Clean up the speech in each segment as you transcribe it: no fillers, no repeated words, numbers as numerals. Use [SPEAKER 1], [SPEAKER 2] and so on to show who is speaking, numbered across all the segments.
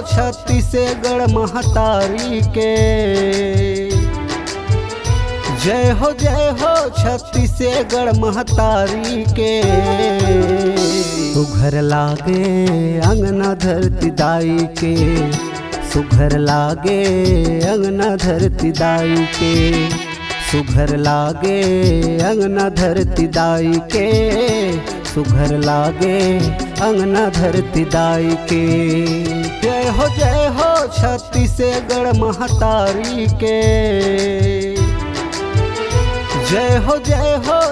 [SPEAKER 1] छत्तीसगढ़ महतारी के। जय हो छत्तीसगढ़ महतारी के। सुघर लागे अंगना धरती दाई के, सुघर लागे अंगना धरती दाई के, सुघर लागे अंगना धरती दाई के, सुघर लागे अंगना धरती दाई के। जय हो छत्तीसगढ़ महतारी के। जय हो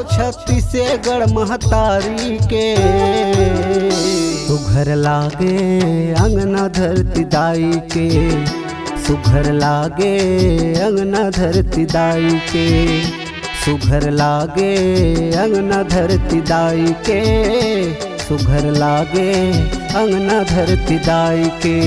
[SPEAKER 1] छत्तीसगढ़ महतारी के। सुघर लागे अंगना धरती दाई के, सुघर लागे अंगना धरती दाई के, सुघर लागे अंगना धरती दाई के, सुघर लागे अंगना धरती दाई के।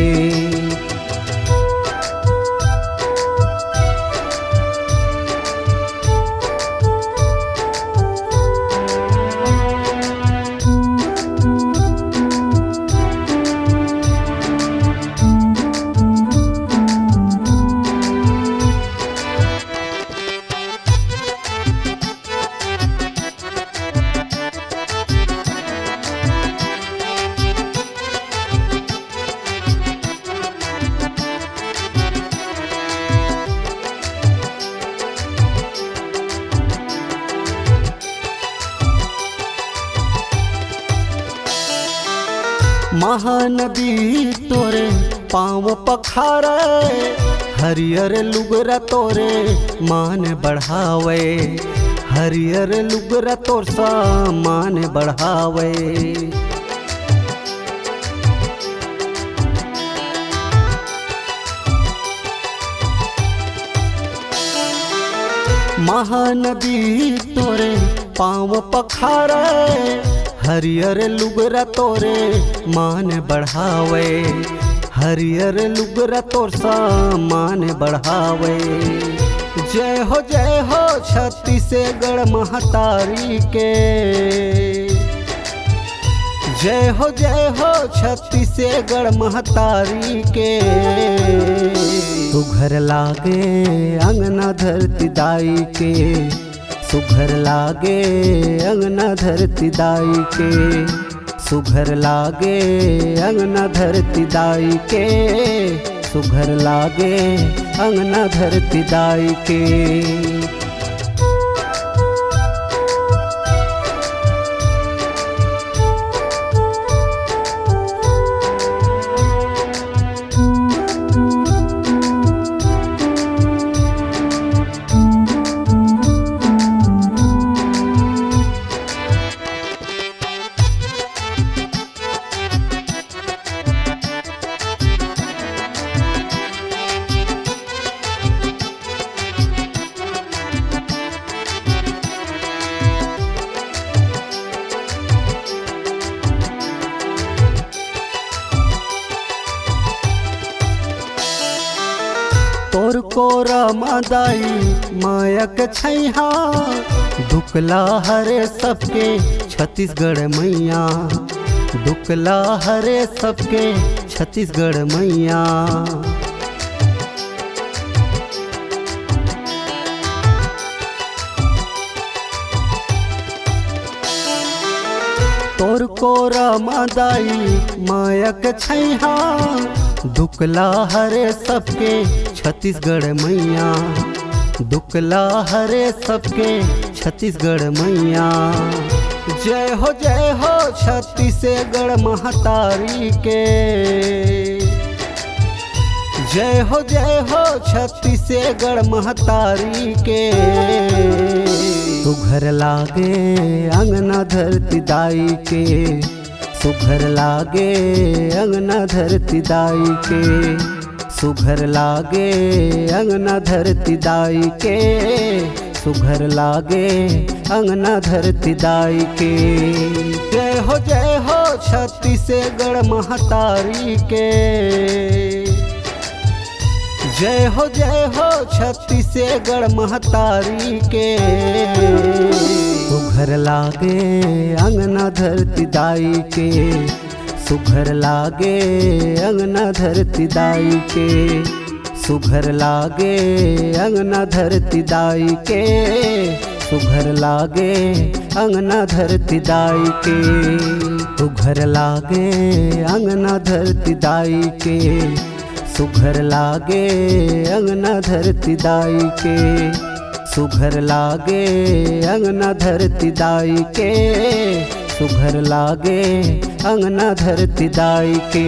[SPEAKER 1] महानदी तोरे पाँव पखारे, हरियर लुगरा तोरे मान बढ़ावे, हरियर लुगरा तोर सामान बढ़ावे। महानदी तोरे पाँव पखारे, हरियर लुगरा तोरे मान बढ़ावे, हरियर लुगरा तोर सामान बढ़ावे। जय हो छत्तीसगढ़ महतारी के। जय हो छत्तीसगढ़ महतारी के। सुघर लागे अंगना धरती दाई के, सुघर लागे अंगना धरती दाई के, सुघर लागे अंगना धरती दाई के, सुघर लागे अंगना धरती दाई के। तोर कोरा मादाई मायक छैहा, दुकला हरे सबके छत्तीसगढ़ मैया, दुकला हरे सबके छत्तीसगढ़ मैया। तोर कोरा मादाई मायक छैहा, दुकला हरे सबके छत्तीसगढ़ मैया, दुकला हरे सबके छत्तीसगढ़ मैया। जय हो छत्तीसगढ़ महतारी के। जय हो छत्तीसगढ़ महतारी के। सुघर लागे अंगना धरती दाई के, सुघर लागे अंगना धरती दाई के, सुघर लागे अंगना धरती दाई के, सुघर लागे अंगना धरती दाई के। जय हो छत्तीसगढ़ महतारी के। जय हो छत्तीसगढ़ महतारी के। सुघर लागे अंगना धरती दाई के, सुघर लागे अंगना धरती दाई के, सुघर लागे अंगना धरती दाई के, सुघर लागे अंगना धरती दाई के, सुघर लागे अंगना धरती दाई के, सुघर लागे अंगना धरती दाई के, सुघर लागे अंगना धरती दाई के, सुघर लागे अंगना धरती दाई के।